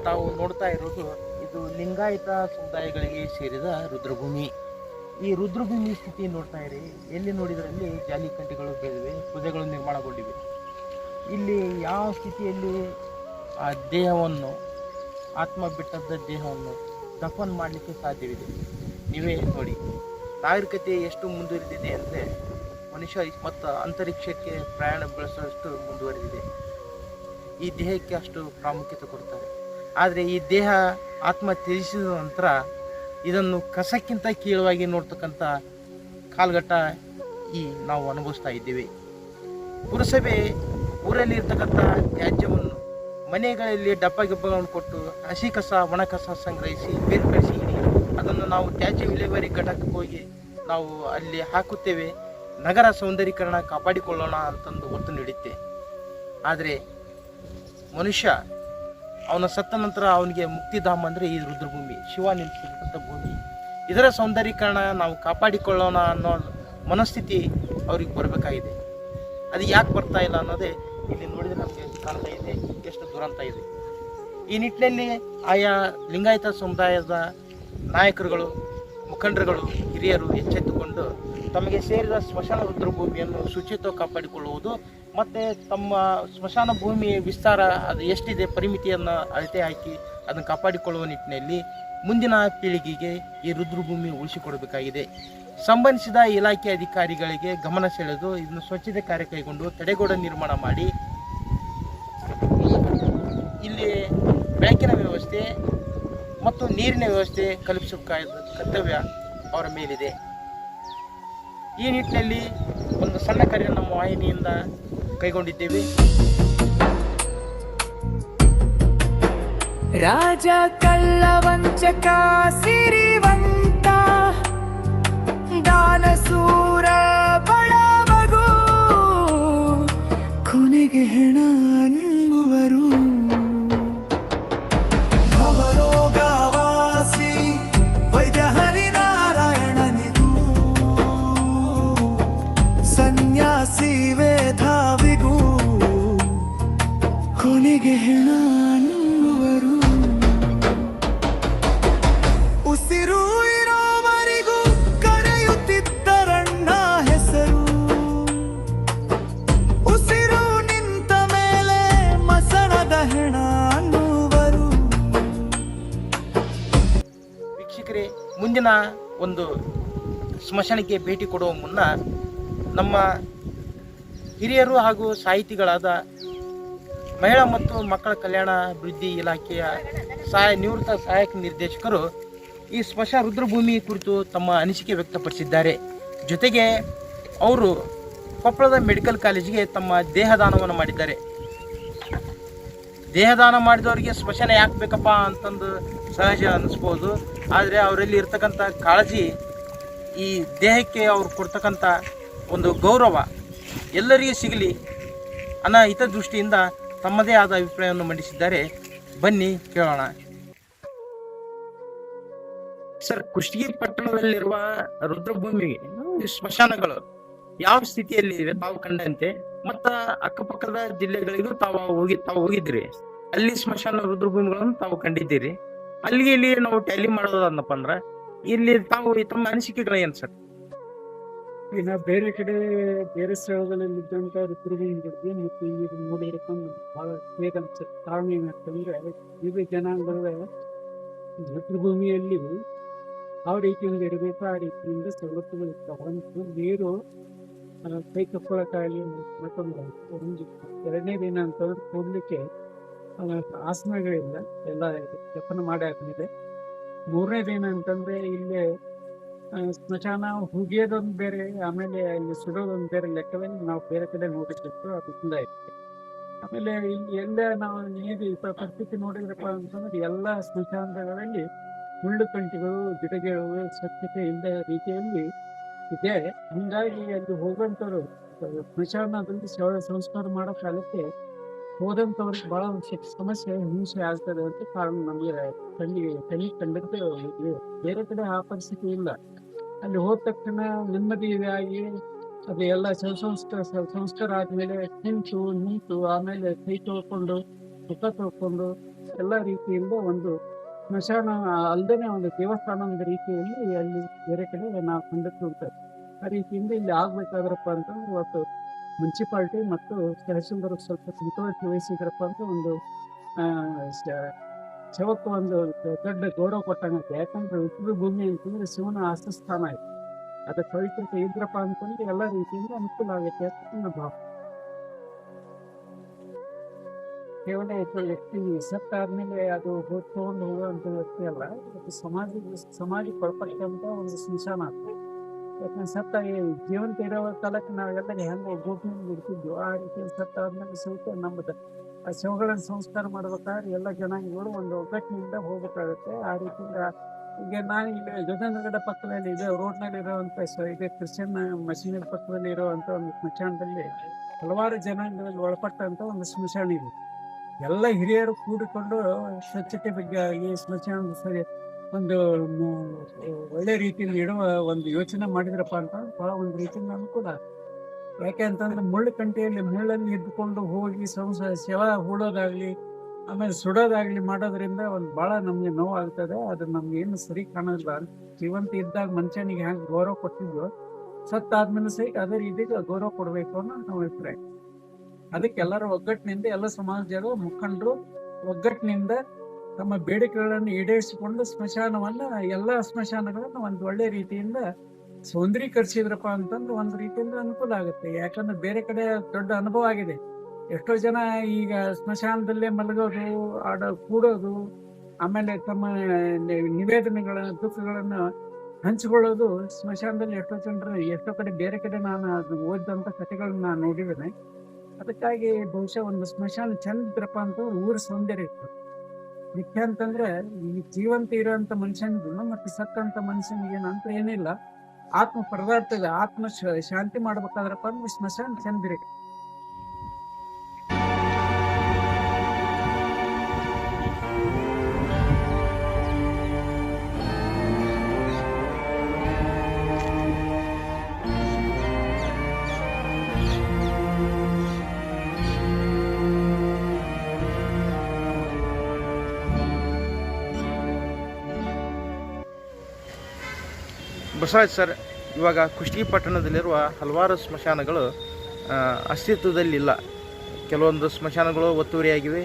ತಾವು ನೋಡ್ತಾ ಇರೋದು ಇದು ಲಿಂಗಾಯತ ಸಮುದಾಯಗಳಿಗೆ ಸೇರಿದ ರುದ್ರಭೂಮಿ. ಈ ರುದ್ರಭೂಮಿ ಸ್ಥಿತಿ ನೋಡ್ತಾ ಇರಿ, ಎಲ್ಲಿ ನೋಡಿದ್ರಲ್ಲಿ ಜಾಲಿಕಂಠಿಗಳು ಬೆಳೆದಿವೆ, ಪೂಜೆಗಳು ನಿರ್ಮಾಣಗೊಂಡಿವೆ. ಇಲ್ಲಿ ಯಾವ ಸ್ಥಿತಿಯಲ್ಲಿ ಆ ದೇಹವನ್ನು, ಆತ್ಮ ಬಿಟ್ಟದ್ದ ದೇಹವನ್ನು ದಫನ್ ಮಾಡಲಿಕ್ಕೆ ಸಾಧ್ಯವಿದೆ ನೀವೇ ನೋಡಿ. ನಾಗರಿಕತೆ ಎಷ್ಟು ಮುಂದುವರೆದಿದೆ ಅಂದರೆ ಮನುಷ್ಯ ಮತ್ತು ಅಂತರಿಕ್ಷಕ್ಕೆ ಪ್ರಯಾಣ ಬೆಳೆಸುವಷ್ಟು ಮುಂದುವರೆದಿದೆ. ಈ ದೇಹಕ್ಕೆ ಅಷ್ಟು ಪ್ರಾಮುಖ್ಯತೆ ಕೊಡ್ತಾರೆ. ಆದರೆ ಈ ದೇಹ ಆತ್ಮ ತ್ಯಜಿಸಿದ ನಂತರ ಇದನ್ನು ಕಸಕ್ಕಿಂತ ಕೀಳವಾಗಿ ನೋಡ್ತಕ್ಕಂಥ ಕಾಲಘಟ್ಟ ನಾವು ಅನುಭವಿಸ್ತಾ ಇದ್ದೇವೆ. ಪುರಸಭೆ ಊರಲ್ಲಿ ಇರ್ತಕ್ಕಂಥ ತ್ಯಾಜ್ಯವನ್ನು ಮನೆಗಳಲ್ಲಿ ಡಬ್ಬ ಗಿಬ್ಬಗಳನ್ನು ಕೊಟ್ಟು ಹಸಿ ಕಸ ಒಣ ಕಸ ಸಂಗ್ರಹಿಸಿ ಬೇರ್ಪಡಿಸಿ ಅದನ್ನು ನಾವು ತ್ಯಾಜ್ಯ ವಿಲೇವಾರಿ ಘಟಕಕ್ಕೆ ಹೋಗಿ ನಾವು ಅಲ್ಲಿ ಹಾಕುತ್ತೇವೆ. ನಗರ ಸೌಂದರ್ಯೀಕರಣ ಕಾಪಾಡಿಕೊಳ್ಳೋಣ ಅಂತಂದು ಒತ್ತು ನೀಡುತ್ತೆ. ಆದರೆ ಮನುಷ್ಯ ಅವನ ಸತ್ತ ನಂತರ ಅವನಿಗೆ ಮುಕ್ತಿಧಾಮ ಅಂದರೆ ಈ ರುದ್ರಭೂಮಿ, ಶಿವ ನಿಲ್ಲಿಸಿರ್ತಕ್ಕಂಥ ಭೂಮಿ. ಇದರ ಸೌಂದರ್ಯೀಕರಣ ನಾವು ಕಾಪಾಡಿಕೊಳ್ಳೋಣ ಅನ್ನೋ ಮನಸ್ಥಿತಿ ಅವ್ರಿಗೆ ಬರಬೇಕಾಗಿದೆ. ಅದು ಯಾಕೆ ಬರ್ತಾ ಇಲ್ಲ ಅನ್ನೋದೇ ಇಲ್ಲಿ ನೋಡಿದರೆ ನಮಗೆ ಕಾಣ್ತಾ ಇದೆ, ಎಷ್ಟು ದುರಂತ ಇದೆ. ಈ ನಿಟ್ಟಿನಲ್ಲಿ ಆಯಾ ಲಿಂಗಾಯತ ಸಮುದಾಯದ ನಾಯಕರುಗಳು, ಮುಖಂಡರುಗಳು, ಹಿರಿಯರು ಎಚ್ಚೆತ್ತುಕೊಂಡು ತಮಗೆ ಸೇರಿದ ಸ್ಮಶಾನ ರುದ್ರಭೂಮಿಯನ್ನು ಶುಚಿತ್ವ ಕಾಪಾಡಿಕೊಳ್ಳುವುದು ಮತ್ತು ತಮ್ಮ ಸ್ಮಶಾನ ಭೂಮಿಯ ವಿಸ್ತಾರ ಅದು ಎಷ್ಟಿದೆ ಪರಿಮಿತಿಯನ್ನು ಅಳತೆ ಹಾಕಿ ಅದನ್ನು ಕಾಪಾಡಿಕೊಳ್ಳುವ ನಿಟ್ಟಿನಲ್ಲಿ ಮುಂದಿನ ಪೀಳಿಗೆಗೆ ಈ ರುದ್ರಭೂಮಿ ಉಳಿಸಿಕೊಡಬೇಕಾಗಿದೆ. ಸಂಬಂಧಿಸಿದ ಇಲಾಖೆ ಅಧಿಕಾರಿಗಳಿಗೆ ಗಮನ ಸೆಳೆದು ಇದನ್ನು ಸ್ವಚ್ಛತೆ ಕಾರ್ಯ ಕೈಗೊಂಡು ತಡೆಗೋಡೆ ನಿರ್ಮಾಣ ಮಾಡಿ ಇಲ್ಲಿ ಬೆಳಕಿನ ವ್ಯವಸ್ಥೆ ಮತ್ತು ನೀರಿನ ವ್ಯವಸ್ಥೆ ಕಲ್ಪಿಸಬೇಕಾದ ಕರ್ತವ್ಯ ಅವರ ಮೇಲಿದೆ. ಈ ನಿಟ್ಟಿನಲ್ಲಿ ಒಂದು ಸಣ್ಣ ಕಾರ್ಯ ನಮ್ಮ ವಾಹಿನಿಯಿಂದ ಕೈಗೊಂಡಿದ್ದೇವೆ. ರಾಜ ಕಲ್ಲವಂಚಕ ಸಿರಿವಂತ ದಾನಸೂರ ಬಡವಗೂ ಕೊನೆಗೆ ಹೆಣ ಅನ್ನುವರು. ಭವರೋಗವಾಸಿ ವೈದ್ಯ ಹರಿನಾರಾಯಣನಿಗೂ ಸನ್ಯಾಸಿ ವೇಧಾವಿಗೂ ಕೊನೆಗೆ ಹೆಣ ಅನ್ನುವರು. ಉಸಿರು ಇರೋವರೆಗೂ ಕರೆಯುತ್ತಿದ್ದರಣ್ಣ ಹೆಸರು. ಉಸಿರು ನಿಂತ ಮೇಲೆ ಮಸಣದ ಹೆಣ ಅನ್ನುವರು. ವೀಕ್ಷಕರೇ, ಮುಂದಿನ ಒಂದು ಸ್ಮಶಾನಕ್ಕೆ ಭೇಟಿ ಕೊಡುವ ಮುನ್ನ ನಮ್ಮ ಹಿರಿಯರು ಹಾಗೂ ಸಾಹಿತಿಗಳಾದ ಮಹಿಳಾ ಮತ್ತು ಮಕ್ಕಳ ಕಲ್ಯಾಣ ಅಭಿವೃದ್ಧಿ ಇಲಾಖೆಯ ನಿವೃತ್ತ ಸಹಾಯಕ ನಿರ್ದೇಶಕರು ಈ ಸ್ಮಶಾನ ರುದ್ರಭೂಮಿ ಕುರಿತು ತಮ್ಮ ಅನಿಸಿಕೆ ವ್ಯಕ್ತಪಡಿಸಿದ್ದಾರೆ. ಜೊತೆಗೆ ಅವರು ಕೊಪ್ಪಳದ ಮೆಡಿಕಲ್ ಕಾಲೇಜಿಗೆ ತಮ್ಮ ದೇಹದಾನವನ್ನು ಮಾಡಿದ್ದಾರೆ. ದೇಹದಾನ ಮಾಡಿದವರಿಗೆ ಸ್ಮಶಾನ ಯಾಕೆ ಬೇಕಪ್ಪ ಅಂತಂದು ಸಹಜ ಅನ್ನಿಸ್ಬೋದು. ಆದರೆ ಅವರಲ್ಲಿ ಇರ್ತಕ್ಕಂಥ ಕಾಳಜಿ, ಈ ದೇಹಕ್ಕೆ ಅವ್ರು ಕೊಡ್ತಕ್ಕಂಥ ಒಂದು ಗೌರವ ಎಲ್ಲರಿಗೂ ಸಿಗಲಿ ಅನ್ನೋ ಹಿತದೃಷ್ಟಿಯಿಂದ ತಮ್ಮದೇ ಆದ ಅಭಿಪ್ರಾಯವನ್ನು ಮಂಡಿಸಿದ್ದಾರೆ. ಬನ್ನಿ ಕೇಳೋಣ. ಸರ್, ಕುಷ್ಟಗಿ ಪಟ್ಟಣದಲ್ಲಿರುವ ರುದ್ರಭೂಮಿ ಸ್ಮಶಾನಗಳು ಯಾವ ಸ್ಥಿತಿಯಲ್ಲಿ ಇವೆ ತಾವು ಕಂಡಂತೆ, ಮತ್ತ ಅಕ್ಕಪಕ್ಕದ ಜಿಲ್ಲೆಗಳಿಗೂ ತಾವು ಹೋಗಿದ್ರಿ. ಅಲ್ಲಿ ಸ್ಮಶಾನ ರುದ್ರಭೂಮಿಗಳನ್ನು ತಾವು ಕಂಡಿದ್ದೀರಿ. ಇಲ್ಲಿ ನಾವು ಟ್ಯಾಲಿ ಮಾಡೋದನ್ನಪ್ಪ ಅಂದ್ರ ಇಲ್ಲಿ ತಾವು ತಮ್ಮ ಅನಿಸಿಕೆಗಳು ಏನು ಸರ್? ಇನ್ನು ಬೇರೆ ಕಡೆ ಬೇರೆ ಸ್ಥಳಗಳಲ್ಲಿ ಇದ್ದಂಥ ರುದ್ರಭೂಮಿಗಳಿಗೆ ಮತ್ತು ಈಗ ನೋಡಿರಪ್ಪ ಬಹಳ ಹೇಗ ಅನ್ಸುತ್ತೆ. ಕಾರಣ ಏನಂತಂದ್ರೆ ವಿವಿಧ ಜನಾಂಗದ ರುದ್ರಭೂಮಿಯಲ್ಲಿ ಯಾವ ರೀತಿಯಿಂದ ಇರಬೇಕು ಆ ರೀತಿಯಿಂದ ಸವಲತ್ತುಗಳು ಇರ್ತಾವೆ. ಮತ್ತು ನೀರು ಕೈ ತಕ್ಕೊಳ್ಳೋಕ್ಕಾಗಲಿ ಮತ್ತೊಂದು. ಎರಡನೇದೇನಂತಂದ್ರೆ ಕೂಡಲಿಕ್ಕೆ ಆಸನಗಳಿಲ್ಲ, ಎಲ್ಲ ದಫನ ಮಾಡಿ ಹಾಕಿದೆ. ಮೂರನೇದೇನಂತಂದ್ರೆ ಇಲ್ಲೇ ಸ್ಮಶಾನ ಹುಗಿಯೋದೊಂದು ಬೇರೆ, ಆಮೇಲೆ ಇಲ್ಲಿ ಸುಡೋದೊಂದು ಬೇರೆ ಲೆಕ್ಕದಲ್ಲಿ ನಾವು ಬೇರೆ ಕಡೆ ನೋಡಿದ್ದು ಅದು ತುಂಬ ಐತೆ. ಆಮೇಲೆ ಇಲ್ಲಿ ಎಲ್ಲ ನಾವು ನೀರು ಪರಿಸ್ಥಿತಿ ನೋಡಿದ್ರಪ್ಪ ಅಂತಂದ್ರೆ ಎಲ್ಲ ಸ್ಮಶಾನಗಳಲ್ಲಿ ಮುಳ್ಳು ಕಂಟಿಗಳು, ಗಿಡಗಳು ಸ್ವಚ್ಛತೆ ಇಲ್ಲದ ರೀತಿಯಲ್ಲಿ ಇದೆ. ಹಂಗಾಗಿ ಅಲ್ಲಿ ಹೋಗುವಂಥವ್ರು ಸ್ಮಶಾನದಲ್ಲಿ ಸಂಸ್ಕಾರ ಮಾಡೋ ಕಾಲಕ್ಕೆ ಹೋದಂಥವ್ರಿಗೆ ಬಹಳ ಸಮಸ್ಯೆ, ಹಿಂಸೆ ಆಗ್ತದೆ ಅಂತ ಕಾರಣ ನಮಗೆ ಕಣ್ಣಿಗೆ ಕಂಡದ್ದು. ಬೇರೆ ಕಡೆ ಆ ಪರಿಸ್ಥಿತಿ ಇಲ್ಲ. ಅಲ್ಲಿ ಹೋದ ತಕ್ಷಣ ನೆಮ್ಮದಿಯಾಗಿ ಅದು ಎಲ್ಲ ಸಂಸ್ಕಾರ ಆದ್ಮೇಲೆ ನಿಂತು ಆಮೇಲೆ ಕೈ ತೊಳ್ಕೊಂಡು ಮುಖ ತೊಳ್ಕೊಂಡು ಎಲ್ಲ ರೀತಿಯಿಂದ ಒಂದು ಸ್ಮಶಾನ ಅಲ್ಲದೆ ಒಂದು ದೇವಸ್ಥಾನದ ರೀತಿಯಲ್ಲಿ ಅಲ್ಲಿ ಬೇರೆ ಕಡೆ ನಾವು ಕಂಡಕ್ಟ್ ಉಂಟು. ಆ ರೀತಿಯಿಂದ ಇಲ್ಲಿ ಆಗ್ಬೇಕಾದ್ರಪ್ಪ ಅಂತಂದ್ರೆ ಇವತ್ತು ಮುನ್ಸಿಪಾಲ್ಟಿ ಮತ್ತು ತಹಸೀಲ್ದಾರ್ ಸ್ವಲ್ಪ ಮುತುವರ್ಜಿ ವಹಿಸಿದ್ರಪ್ಪ ಅಂತ ಒಂದು ಶವಕ್ಕೆ ಒಂದು ದೊಡ್ಡ ಗೌರವ ಕೊಟ್ಟಂಗತ್ತೆ. ಯಾಕಂದ್ರೆ ರುದ್ರ ಭೂಮಿ ಅಂತಂದ್ರೆ ಶಿವನ ವಾಸಸ್ಥಾನ ಇದೆ. ಅದ ಪವಿತ್ರತೆ ಇದ್ರಪ್ಪ ಅಂತಂದ್ರೆ ಎಲ್ಲ ರೀತಿಯಿಂದ ಅನುಕೂಲ ಆಗೈತೆ ಅಂತ ನನ್ನ ಭಾವ. ಕೇವಲ ವ್ಯಕ್ತಿ ಸತ್ತಾದ್ಮೇಲೆ ಅದು ತಗೊಂಡು ಹೋಗುವಂತ ವ್ಯಕ್ತಿ ಅಲ್ಲ, ಅದು ಸಮಾಜಕ್ಕೆ ಒಳಪಟ್ಟಂತ ಒಂದು ಸ್ಮಶಾನ ಆಗ್ತದೆ. ಯಾಕಂದ್ರೆ ಜೀವಂತ ಇರೋ ಕಾಲಕ್ಕೆ ನಾವೆಲ್ಲ ಹೆಂಗೆ ಗೋಪಿನ ಬಿಡ್ತಿದ್ವು, ಆ ರೀತಿ ಸತ್ತಾದ್ಮೇಲೆ ಸ್ವಲ್ಪ ನಮ್ಮದು ಆ ಶವಗಳನ್ನು ಸಂಸ್ಕಾರ ಮಾಡ್ಬೇಕಾದ್ರೆ ಎಲ್ಲ ಜನಾಂಗಗಳು ಒಂದು ಒಗ್ಗಟ್ಟಿನಿಂದ ಹೋಗ್ಬೇಕಾಗುತ್ತೆ. ಆ ರೀತಿಯಿಂದ ಈಗ ನಾನು ಇಲ್ಲಿ ಗಗನಗಡ ಪಕ್ಕದಲ್ಲಿ ಇದೆ ರೋಡ್ನಲ್ಲಿ ಇರುವಂತ ಇದೆ ಕ್ರಿಶ್ಚಿಯನ್ ಮಸೀದಿ ಪಕ್ಕದಲ್ಲಿ ಇರುವಂತ ಒಂದು ಸ್ಮಶಾನದಲ್ಲಿ ಹಲವಾರು ಜನಾಂಗದಲ್ಲಿ ಒಳಪಟ್ಟಂತ ಒಂದು ಸ್ಮಶಾನ ಇದೆ. ಎಲ್ಲ ಹಿರಿಯರು ಕೂಡಿಕೊಂಡು ಸ್ವಚ್ಛತೆ ಬಗ್ಗೆ ಈ ಸ್ಮಶಾನದ ಸರಿ ಒಂದು ಒಳ್ಳೆ ರೀತಿಯಲ್ಲಿ ಇಡುವ ಒಂದು ಯೋಚನೆ ಮಾಡಿದ್ರಪ್ಪ ಅಂತ ಬಹಳ ಒಂದು ರೀತಿಯಿಂದ ಅನುಕೂಲ. ಯಾಕೆ ಅಂತಂದ್ರೆ ಮುಳ್ಳು ಕಂಟಿಯಲ್ಲಿ ಮುಳ್ಳಲ್ಲಿ ಇದ್ದುಕೊಂಡು ಹೋಗಿ ಶವ ಹೂಡೋದಾಗ್ಲಿ ಆಮೇಲೆ ಸುಡೋದಾಗ್ಲಿ ಮಾಡೋದ್ರಿಂದ ಒಂದು ಬಹಳ ನಮ್ಗೆ ನೋವು ಆಗ್ತದೆ. ಅದು ನಮ್ಗೆ ಏನು ಸರಿ ಕಾಣೋದಿಲ್ಲ. ಜೀವಂತ ಇದ್ದಾಗ ಮನುಷ್ಯನಿಗೆ ಹೆಂಗೆ ಗೌರವ ಕೊಟ್ಟಿದ್ವು, ಸತ್ತಾದ್ಮೇಲೆ ಸಹಿತ ಅದೇ ರೀತಿಗೆ ಗೌರವ ಕೊಡಬೇಕು ಅನ್ನೋ ನಮ್ಮ ಅಭಿಪ್ರಾಯ. ಅದಕ್ಕೆ ಎಲ್ಲರ ಒಗ್ಗಟ್ಟಿನಿಂದ ಎಲ್ಲ ಸಮಾಜದ ಮುಖಂಡರು ಒಗ್ಗಟ್ಟಿನಿಂದ ತಮ್ಮ ಬೇಡಿಕೆಗಳನ್ನು ಈಡೇರಿಸಿಕೊಂಡು ಸ್ಮಶಾನವನ್ನ ಎಲ್ಲ ಸ್ಮಶಾನಗಳನ್ನ ಒಂದು ಒಳ್ಳೆ ರೀತಿಯಿಂದ ಸೌಂದರೀಕರಿಸಿದ್ರಪ್ಪ ಅಂತಂದ್ರೆ ಒಂದು ರೀತಿಯಿಂದ ಅನುಕೂಲ ಆಗುತ್ತೆ. ಯಾಕಂದ್ರೆ ಬೇರೆ ಕಡೆ ದೊಡ್ಡ ಅನುಭವ ಆಗಿದೆ. ಎಷ್ಟೋ ಜನ ಈಗ ಸ್ಮಶಾನದಲ್ಲೇ ಮಲಗೋದು, ಕೂಡೋದು, ಆಮೇಲೆ ತಮ್ಮ ನಿವೇದನೆಗಳ ದುಃಖಗಳನ್ನು ಹಂಚಿಕೊಳ್ಳೋದು ಸ್ಮಶಾನದಲ್ಲಿ ಎಷ್ಟೋ ಕಡೆ ಬೇರೆ ಕಡೆ ನಾನು ಅದನ್ನ ಓದಿದಂತ ಕಥೆಗಳನ್ನ ನಾನು ನೋಡಿದ್ದೇನೆ. ಅದಕ್ಕಾಗಿ ಬಹುಶಃ ಒಂದು ಸ್ಮಶಾನ ಚಂದ ಇದ್ರಪ್ಪ ಅಂತ ಊರ ಸೌಂದರ್ಯ ಇತ್ತು. ಮುಖ್ಯ ಅಂತಂದ್ರೆ ಈ ಜೀವಂತ ಇರುವಂತ ಮನುಷ್ಯನಿಗೂ ಮತ್ತೆ ಸತ್ತಂತ ಮನುಷ್ಯನಿಗೆ ಏನಂತ ಏನಿಲ್ಲ, ಆತ್ಮ ಪರದಾಡ್ತದೆ. ಆತ್ಮ ಶಾಂತಿ ಮಾಡ್ಬೇಕಾದ್ರಪ್ಪ ಅಂದ್ರೆ ಸ್ಮಶಾನ ಚಂದ ಇರಬೇಕು. ಬಸವರಾಜ್ ಸರ್, ಇವಾಗ ಕುಷ್ಟಗಿ ಪಟ್ಟಣದಲ್ಲಿರುವ ಹಲವಾರು ಸ್ಮಶಾನಗಳು ಅಸ್ತಿತ್ವದಲ್ಲಿಲ್ಲ. ಕೆಲವೊಂದು ಸ್ಮಶಾನಗಳು ಒತ್ತುವರಿಯಾಗಿವೆ,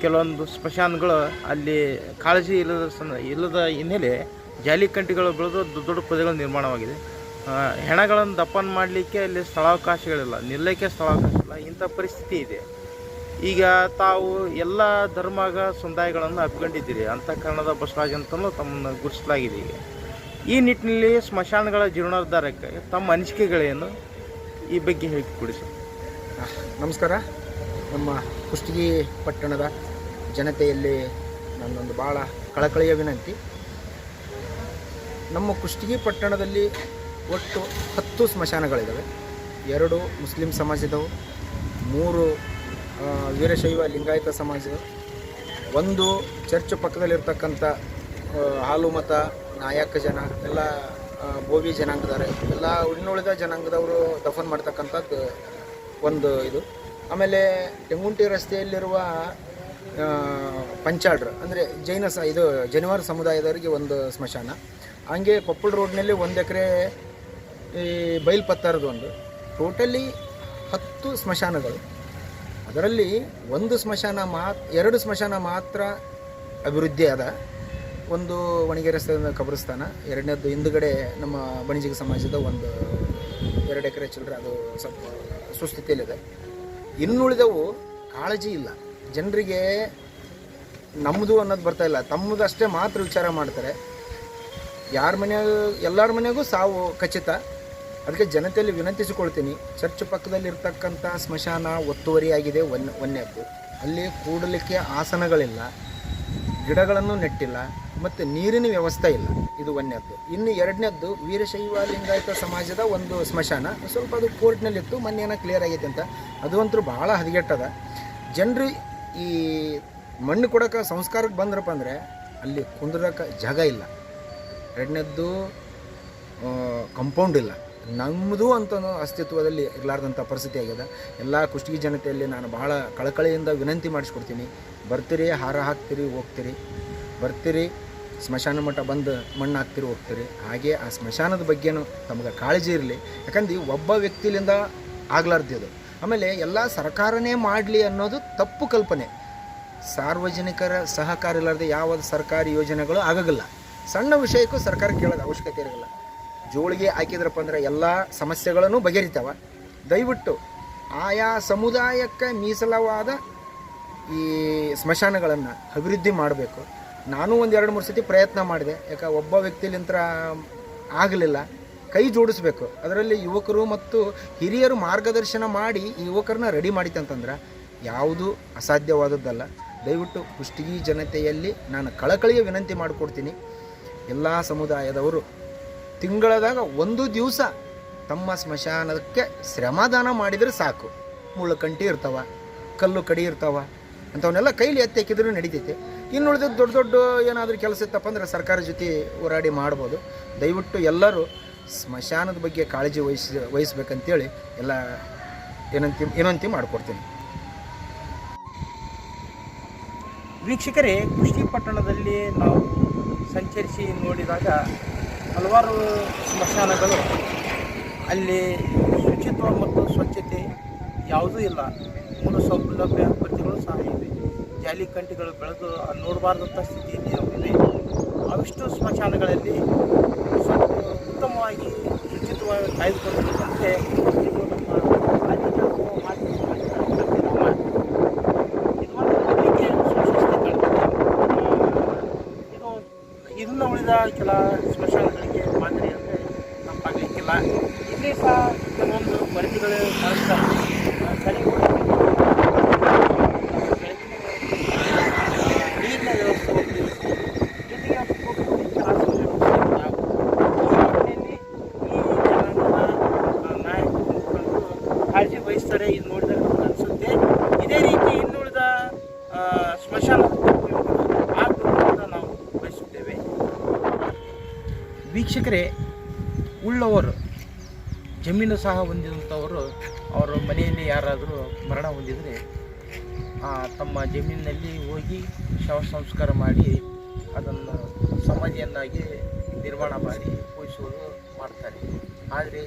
ಕೆಲವೊಂದು ಸ್ಮಶಾನಗಳು ಅಲ್ಲಿ ಕಾಳಜಿ ಇಲ್ಲದ ಹಿನ್ನೆಲೆ ಜಾಲಿಕಂಟಿಗಳು ಬೆಳೆದು ದೊಡ್ಡ ದೊಡ್ಡ ಪೊದೆಗಳು ನಿರ್ಮಾಣವಾಗಿದೆ. ಹೆಣಗಳನ್ನು ದಫನ್ ಮಾಡಲಿಕ್ಕೆ ಅಲ್ಲಿ ಸ್ಥಳಾವಕಾಶಗಳಿಲ್ಲ, ನಿಲ್ಲಕ್ಕೆ ಸ್ಥಳಾವಕಾಶ ಇಲ್ಲ. ಇಂಥ ಪರಿಸ್ಥಿತಿ ಇದೆ. ಈಗ ತಾವು ಎಲ್ಲ ಧರ್ಮಗ ಸಮುದಾಯಗಳನ್ನು ಅಪ್ಕೊಂಡಿದ್ದೀರಿ, ಅಂತಃಕರಣದ ಬಸವರಾಜ್ ಅಂತಲೂ ತಮ್ಮನ್ನು ಗುರುತಿಸಲಾಗಿದೆ. ಈಗ ಈ ನಿಟ್ಟಿನಲ್ಲಿ ಸ್ಮಶಾನಗಳ ಜೀರ್ಣೋದ್ಧಾರಕ್ಕೆ ತಮ್ಮ ಅನಿಸಿಕೆಗಳೇನು, ಈ ಬಗ್ಗೆ ಹೇಳಿಕೊಡಿ ಸರ್. ನಮಸ್ಕಾರ. ನಮ್ಮ ಕುಷ್ಟಗಿ ಪಟ್ಟಣದ ಜನತೆಯಲ್ಲಿ ನನ್ನೊಂದು ಭಾಳ ಕಳಕಳಿಯ ವಿನಂತಿ. ನಮ್ಮ ಕುಷ್ಟಗಿ ಪಟ್ಟಣದಲ್ಲಿ ಒಟ್ಟು 10 ಸ್ಮಶಾನಗಳಿದ್ದಾವೆ. 2 ಮುಸ್ಲಿಂ ಸಮಾಜದವು, 3 ವೀರಶೈವ ಲಿಂಗಾಯತ ಸಮಾಜದವು, 1 ಚರ್ಚ್ ಪಕ್ಕದಲ್ಲಿರ್ತಕ್ಕಂಥ ಹಾಲು ಮತ ನಾಯಕ ಜನ ಎಲ್ಲ ಬೋವಿ ಜನಾಂಗದವರೆ ಎಲ್ಲ ಇನ್ನುಳಿದ ಜನಾಂಗದವರು ದಫನ್ ಮಾಡ್ತಕ್ಕಂಥದ್ದು ಒಂದು ಇದು. ಆಮೇಲೆ ಟೆಂಗುಂಟಿ ರಸ್ತೆಯಲ್ಲಿರುವ ಪಂಚಾಡ್ರು ಅಂದರೆ ಇದು ಜನಿವಾರ ಸಮುದಾಯದವರಿಗೆ ಒಂದು ಸ್ಮಶಾನ. ಹಂಗೆ ಕೊಪ್ಪಳ ರೋಡ್ನಲ್ಲಿ 1 ಎಕರೆ ಈ ಬೈಲ್ಪತ್ತಾರದು ಒಂದು. ಟೋಟಲಿ 10 ಸ್ಮಶಾನಗಳು. ಅದರಲ್ಲಿ 2 ಸ್ಮಶಾನ ಮಾತ್ರ ಅಭಿವೃದ್ಧಿ ಆದ. ಒಂದು ವಣಿಗೆ ರಸ್ತೆಯಿಂದ ಕಬ್ರಸ್ಥಾನ, 2ನೇದ್ದು ಹಿಂದುಗಡೆ ನಮ್ಮ ಬಣಿಜಿಗ ಸಮಾಜದ 2 ಎಕರೆ ಚಿಲ್ಲರೆ, ಅದು ಸ್ವಲ್ಪ ಸುಸ್ಥಿತಿಯಲ್ಲಿದೆ. ಇನ್ನುಳಿದವು ಕಾಳಜಿ ಇಲ್ಲ. ಜನರಿಗೆ ನಮ್ಮದು ಅನ್ನೋದು ಬರ್ತಾಯಿಲ್ಲ, ತಮ್ಮದಷ್ಟೇ ಮಾತ್ರ ವಿಚಾರ ಮಾಡ್ತಾರೆ. ಎಲ್ಲರ ಮನೆಯಾಗೂ ಸಾವು ಖಚಿತ. ಅದಕ್ಕೆ ಜನತೆಯಲ್ಲಿ ವಿನಂತಿಸಿಕೊಳ್ತೀನಿ, ಚರ್ಚ್ ಪಕ್ಕದಲ್ಲಿರ್ತಕ್ಕಂಥ ಸ್ಮಶಾನ ಒತ್ತುವರಿಯಾಗಿದೆ. ಒಂದನೇದ್ದು, ಅಲ್ಲಿ ಕೂಡಲಿಕ್ಕೆ ಆಸನಗಳಿಲ್ಲ, ಗಿಡಗಳನ್ನು ನೆಟ್ಟಿಲ್ಲ, ಮತ್ತು ನೀರಿನ ವ್ಯವಸ್ಥೆ ಇಲ್ಲ. ಇದು 1ನೇದ್ದು. ಇನ್ನು 2ನೇದ್ದು ವೀರಶೈವ ಲಿಂಗಾಯತ ಸಮಾಜದ ಒಂದು ಸ್ಮಶಾನ. ಸ್ವಲ್ಪ ಅದು ಕೋರ್ಟ್ನಲ್ಲಿತ್ತು, ಮೊನ್ನೆ ಕ್ಲಿಯರ್ ಆಗೈತೆ ಅಂತ. ಅದು ಅಂತೂ ಭಾಳ ಹದಗೆಟ್ಟದ. ಜನರು ಈ ಮಣ್ಣು ಕೊಡೋಕೆ ಸಂಸ್ಕಾರಕ್ಕೆ ಬಂದ್ರಪ್ಪ ಅಂದರೆ ಅಲ್ಲಿ ಕುಂದ್ರಕ್ಕೆ ಜಾಗ ಇಲ್ಲ. 2ನೇದ್ದು ಕಂಪೌಂಡ್ ಇಲ್ಲ. ನಮ್ಮದು ಅಂತ ಅಸ್ತಿತ್ವದಲ್ಲಿ ಇರಲಾರ್ದಂಥ ಪರಿಸ್ಥಿತಿ ಆಗಿದೆ. ಎಲ್ಲ ಕುಷ್ಟಗಿ ಜನತೆಯಲ್ಲಿ ನಾನು ಬಹಳ ಕಳಕಳಿಯಿಂದ ವಿನಂತಿ ಮಾಡಿಸ್ಕೊಡ್ತೀನಿ. ಬರ್ತೀರಿ, ಹಾರ ಹಾಕ್ತೀರಿ, ಹೋಗ್ತೀರಿ, ಬರ್ತೀರಿ, ಸ್ಮಶಾನ ಮಠ ಬಂದು ಮಣ್ಣು ಹಾಕ್ತೀರಿ, ಹೋಗ್ತೀರಿ. ಹಾಗೆ ಆ ಸ್ಮಶಾನದ ಬಗ್ಗೆನೂ ತಮಗೆ ಕಾಳಜಿ ಇರಲಿ. ಯಾಕಂದ್ರೆ ಒಬ್ಬ ವ್ಯಕ್ತಿಲಿಂದ ಆಗ್ಲಾರ್ದಿದು. ಆಮೇಲೆ ಎಲ್ಲ ಸರ್ಕಾರನೇ ಮಾಡಲಿ ಅನ್ನೋದು ತಪ್ಪು ಕಲ್ಪನೆ. ಸಾರ್ವಜನಿಕರ ಸಹಕಾರ ಇಲ್ಲದೆ ಯಾವ ಸರ್ಕಾರಿ ಯೋಜನೆಗಳು ಆಗೋಲ್ಲ. ಸಣ್ಣ ವಿಷಯಕ್ಕೂ ಸರ್ಕಾರ ಕೇಳೋದು ಅವಶ್ಯಕತೆ ಇರೋಲ್ಲ. ಜೋಳಿಗೆ ಹಾಕಿದ್ರಪ್ಪ ಅಂದ್ರೆ ಎಲ್ಲ ಸಮಸ್ಯೆಗಳನ್ನು ಬಗೆಹರಿತಾವ. ದಯವಿಟ್ಟು ಆಯಾ ಸಮುದಾಯಕ್ಕೆ ಮೀಸಲಾದ ಈ ಸ್ಮಶಾನಗಳನ್ನು ಅಭಿವೃದ್ಧಿ ಮಾಡಬೇಕು. ನಾನು ಒಂದು 2-3 ಸತಿ ಪ್ರಯತ್ನ ಮಾಡಿದೆ. ಯಾಕೆ ಒಬ್ಬ ವ್ಯಕ್ತಿಲಿಂತ ಆಗಲಿಲ್ಲ. ಕೈ ಜೋಡಿಸ್ಬೇಕು. ಅದರಲ್ಲಿ ಯುವಕರು ಮತ್ತು ಹಿರಿಯರು ಮಾರ್ಗದರ್ಶನ ಮಾಡಿ ಈ ಯುವಕರನ್ನ ರೆಡಿ ಮಾಡಿತಂತಂದ್ರೆ ಯಾವುದೂ ಅಸಾಧ್ಯವಾದದ್ದಲ್ಲ. ದಯವಿಟ್ಟು ಕುಷ್ಟಗಿ ಜನತೆಯಲ್ಲಿ ನಾನು ಕಳಕಳಿಯ ವಿನಂತಿ ಮಾಡಿಕೊಡ್ತೀನಿ. ಎಲ್ಲ ಸಮುದಾಯದವರು ತಿಂಗಳದಾಗ ಒಂದು ದಿವಸ ತಮ್ಮ ಸ್ಮಶಾನಕ್ಕೆ ಶ್ರಮದಾನ ಮಾಡಿದರೆ ಸಾಕು. ಮುಳ್ಳು ಕಂಟಿ ಇರ್ತಾವ, ಕಲ್ಲು ಕಡಿ ಇರ್ತಾವ, ಅಂಥವನ್ನೆಲ್ಲ ಕೈಲಿ ಎತ್ತಿ ಹಾಕಿದ್ರೂ ನಡೀತೈತೆ. ಇನ್ನುಳಿದ ದೊಡ್ಡ ದೊಡ್ಡ ಏನಾದರೂ ಕೆಲಸ ಇತ್ತಪ್ಪ ಅಂದ್ರೆ ಸರ್ಕಾರ ಜೊತೆ ಹೋರಾಡಿ ಮಾಡ್ಬೋದು. ದಯವಿಟ್ಟು ಎಲ್ಲರೂ ಸ್ಮಶಾನದ ಬಗ್ಗೆ ಕಾಳಜಿ ವಹಿಸ್ಬೇಕಂತೇಳಿ ಎಲ್ಲ ವಿನಂತಿ ಮಾಡಿಕೊಡ್ತೀನಿ. ವೀಕ್ಷಕರೇ, ಕುಷ್ಟಗಿ ಪಟ್ಟಣದಲ್ಲಿ ನಾವು ಸಂಚರಿಸಿ ನೋಡಿದಾಗ ಹಲವಾರು ಸ್ಮಶಾನಗಳು ಅಲ್ಲಿ ಶುಚಿತ್ವ ಮತ್ತು ಸ್ವಚ್ಛತೆ ಯಾವುದೂ ಇಲ್ಲ. ಮೂಲ ಸೌಲಭ್ಯ ಪ್ರತಿಗಳು ಸಹ ಇವೆ. ಜಾಲಿ ಕಂಟಿಗಳು ಬೆಳೆದು ನೋಡಬಾರ್ದಂಥ ಸ್ಥಿತಿಯಲ್ಲಿ ಇವೆ. ಅವಿಷ್ಟು ಸ್ಮಶಾನಗಳಲ್ಲಿ ಉತ್ತಮವಾಗಿ ಶುಚಿತ್ವವಾಗಿ ಕಾಯ್ದುಕೊಳ್ಳಬೇಕಂತೆ ಇದು ನಮ್ಮ ರಾಜ್ಯದ ಇದನ್ನು ಉಳಿದ ಕೆಲ ಸ್ಮಶಾನಗಳಿಗೆ ಮಾದರಿ ಅಂದರೆ ತಪ್ಪಾಗಲಿಕ್ಕಿಲ್ಲ. ಇಲ್ಲಿ ಸಹ ಕೆಲವೊಂದು ವರದಿಗಳು ಕಾಣಿಸ್ತಾರೆ. ನೀರಿನ ವ್ಯವಸ್ಥೆ ಹೋಗ್ತಿದೆ. ಜೊತೆಗೆ ನಾಯಕರು ಕಾಳಜಿ ವಹಿಸ್ತಾರೆ. ಇದು ನೋಡಿದಾಗ ಅನಿಸುತ್ತೆ. ಇದೇ ರೀತಿ ಇನ್ನುಳಿದ ಸ್ಮಶಾನ ಆಗಬೇಕು ಅಂತ ನಾವು ಬಯಸುತ್ತೇವೆ. ವೀಕ್ಷಕರೇ, ಉಳ್ಳವರು ಜಮೀನು ಸಹ ಹೊಂದಿದಂಥವರು ಅವರ ಮನೆಯಲ್ಲಿ ಯಾರಾದರೂ ಮರಣ ಹೊಂದಿದರೆ ತಮ್ಮ ಜಮೀನಿನಲ್ಲಿ ಹೋಗಿ ಶವ ಸಂಸ್ಕಾರ ಮಾಡಿ ಅದನ್ನು ಸಮಾಧಿಯನ್ನಾಗಿ ನಿರ್ಮಾಣ ಮಾಡಿ ಪೂಜಿಸುವುದು ಮಾಡ್ತಾರೆ. ಆದರೆ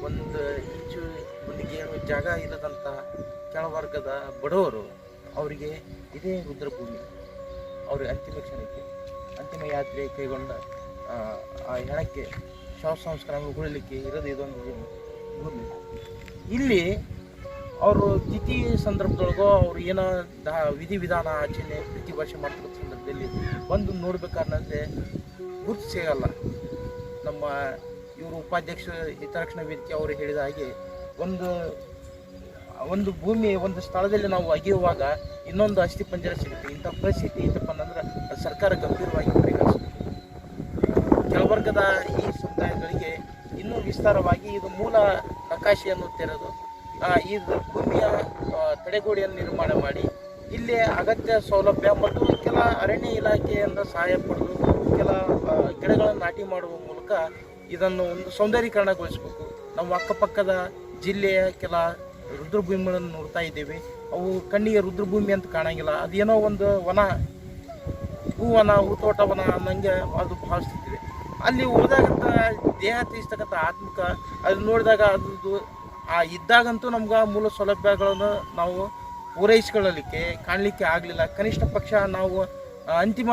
ಒಂದು ಇಂಚು ಒಂದು ಗೇಣು ಜಾಗ ಇಲ್ಲದಂಥ ಕೆಳವರ್ಗದ ಬಡವರು ಅವರಿಗೆ ಇದೇ ರುದ್ರಭೂಮಿ. ಅವ್ರಿಗೆ ಅಂತಿಮ ಕ್ಷಣಕ್ಕೆ ಅಂತಿಮ ಯಾತ್ರೆ ಕೈಗೊಂಡ ಆ ಹೆಣಕ್ಕೆ ಶವ ಸಂಸ್ಕಾರಗೊಳ್ಳಲಿಕ್ಕೆ ಇರೋದು ಇದೊಂದು ಭೂಮಿ. ಇಲ್ಲಿ ಅವರು ತಿಥಿ ಸಂದರ್ಭದೊಳಗೋ ಅವ್ರು ಏನೋ ವಿಧಿವಿಧಾನ ಆಚರಣೆ ಪ್ರತಿ ವರ್ಷ ಮಾಡ್ತಿರೋ ಸಂದರ್ಭದಲ್ಲಿ ಬಂದು ನೋಡ್ಬೇಕಾದ್ರೆ ಗುರುತು ಸಿಗಲ್ಲ. ನಮ್ಮ ಇವರು ಉಪಾಧ್ಯಕ್ಷ ಹಿತರಕ್ಷಣಾ ವೇದಿಕೆ ಅವರು ಹೇಳಿದ ಹಾಗೆ ಒಂದು ಭೂಮಿ ಒಂದು ಸ್ಥಳದಲ್ಲಿ ನಾವು ಅಗೆಯುವಾಗ ಇನ್ನೊಂದು ಅಸ್ಥಿ ಪಂಜರ ಸಿಗುತ್ತೆ. ಇಂಥ ಪರಿಸ್ಥಿತಿ ಇತ್ತಪ್ಪ ಅಂದ್ರೆ ಅದು ಸರ್ಕಾರ ಗಂಭೀರವಾಗಿ ಪರಿಗಣಿಸಬೇಕು. ಕೆಳವರ್ಗದ ಈ ಸಮುದಾಯಗಳಿಗೆ ಇನ್ನೂ ವಿಸ್ತಾರವಾಗಿ ಇದು ಮೂಲ ನಕಾಶೆಯನ್ನು ತೆರೆದು ಈ ಭೂಮಿಯ ತಡೆಗೋಡೆಯನ್ನು ನಿರ್ಮಾಣ ಮಾಡಿ ಇಲ್ಲಿ ಅಗತ್ಯ ಸೌಲಭ್ಯ ಮತ್ತು ಕೆಲ ಅರಣ್ಯ ಇಲಾಖೆಯಿಂದ ಸಹಾಯ ಪಡೆದು ಕೆಲ ಗಿಡಗಳನ್ನು ನಾಟಿ ಮಾಡುವ ಮೂಲಕ ಇದನ್ನು ಒಂದು ಸೌಂದರ್ಯೀಕರಣಗೊಳಿಸಬೇಕು. ನಮ್ಮ ಅಕ್ಕಪಕ್ಕದ ಜಿಲ್ಲೆಯ ಕೆಲ ರುದ್ರಭೂಮಿಗಳನ್ನು ನೋಡ್ತಾ ಇದ್ದೇವೆ. ಅವು ಕಣ್ಣಿಗೆ ರುದ್ರಭೂಮಿ ಅಂತ ಕಾಣಂಗಿಲ್ಲ. ಅದೇನೋ ಒಂದು ವನ, ಹೂವನ, ಹೂತೋಟವನ ಅನ್ನಂಗೆ ಅದು ಭಾವಿಸ್ತಿದೆ. ಅಲ್ಲಿ ಹೋದಾಗಂತ ದೇಹ ತೀರಿಸ್ತಕ್ಕಂಥ ಆತ್ಮಿಕ ಅದು ನೋಡಿದಾಗ ಅದು ಇದ್ದಾಗಂತೂ ನಮ್ಗೆ ಮೂಲ ಸೌಲಭ್ಯಗಳನ್ನು ನಾವು ಪೂರೈಸ್ಕೊಳ್ಳಲಿಕ್ಕೆ ಕಾಣಲಿಕ್ಕೆ ಆಗಲಿಲ್ಲ. ಕನಿಷ್ಠ ಪಕ್ಷ ನಾವು ಅಂತಿಮ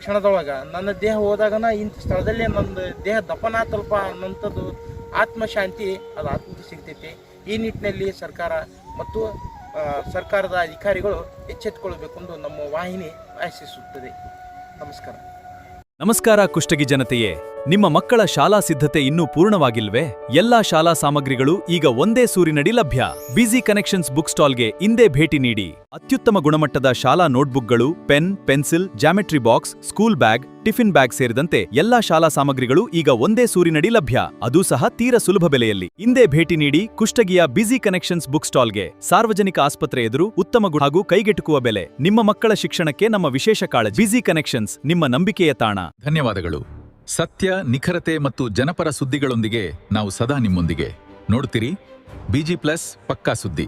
ಕ್ಷಣದೊಳಗೆ ನನ್ನ ದೇಹ ಹೋದಾಗನ ಇಂಥ ಸ್ಥಳದಲ್ಲೇ ನನ್ನ ದೇಹ ದಫನಾತಲ್ಪ ಅನ್ನೋಂಥದ್ದು ಆತ್ಮಶಾಂತಿ ಅದು ಆತ್ಮಕ್ಕೆ ಸಿಗ್ತೈತಿ. ಈ ನಿಟ್ಟಿನಲ್ಲಿ ಸರ್ಕಾರ ಮತ್ತು ಸರ್ಕಾರದ ಅಧಿಕಾರಿಗಳು ಎಚ್ಚೆತ್ತುಕೊಳ್ಳಬೇಕೆಂದು ನಮ್ಮ ವಾಹಿನಿ ಆಶಿಸುತ್ತದೆ. ನಮಸ್ಕಾರ. ನಮಸ್ಕಾರ ಕುಷ್ಟಗಿ ಜನತೆಯೇ, ನಿಮ್ಮ ಮಕ್ಕಳ ಶಾಲಾ ಸಿದ್ಧತೆ ಇನ್ನೂ ಪೂರ್ಣವಾಗಿಲ್ವೇ? ಎಲ್ಲಾ ಶಾಲಾ ಸಾಮಗ್ರಿಗಳು ಈಗ ಒಂದೇ ಸೂರಿನಡಿ ಲಭ್ಯ. ಬಿಸಿ ಕನೆಕ್ಷನ್ಸ್ ಬುಕ್ ಸ್ಟಾಲ್ಗೆ ಇಂದೇ ಭೇಟಿ ನೀಡಿ. ಅತ್ಯುತ್ತಮ ಗುಣಮಟ್ಟದ ಶಾಲಾ ನೋಟ್ಬುಕ್ಗಳು, pen, pencil, geometry box, school bag, tiffin bag ಸೇರಿದಂತೆ ಎಲ್ಲಾ ಶಾಲಾ ಸಾಮಗ್ರಿಗಳು ಈಗ ಒಂದೇ ಸೂರಿನಡಿ ಲಭ್ಯ, ಅದೂ ಸಹ ತೀರ ಸುಲಭ ಬೆಲೆಯಲ್ಲಿ. ಇಂದೇ ಭೇಟಿ ನೀಡಿ ಕುಷ್ಟಗಿಯ ಬಿಸಿ ಕನೆಕ್ಷನ್ಸ್ ಬುಕ್ ಸ್ಟಾಲ್ಗೆ. ಸಾರ್ವಜನಿಕ ಆಸ್ಪತ್ರೆ ಎದುರು ಉತ್ತಮ ಹಾಗೂ ಕೈಗೆಟುಕುವ ಬೆಲೆ. ನಿಮ್ಮ ಮಕ್ಕಳ ಶಿಕ್ಷಣಕ್ಕೆ ನಮ್ಮ ವಿಶೇಷ ಕಾಳಜಿ. ಬಿಸಿ ಕನೆಕ್ಷನ್ಸ್, ನಿಮ್ಮ ನಂಬಿಕೆಯ ತಾಣ. ಧನ್ಯವಾದಗಳು. ಸತ್ಯ, ನಿಖರತೆ ಮತ್ತು ಜನಪರ ಸುದ್ದಿಗಳೊಂದಿಗೆ ನಾವು ಸದಾ ನಿಮ್ಮೊಂದಿಗೆ. ನೋಡ್ತೀರಿ BG+ ಪಕ್ಕಾ ಸುದ್ದಿ.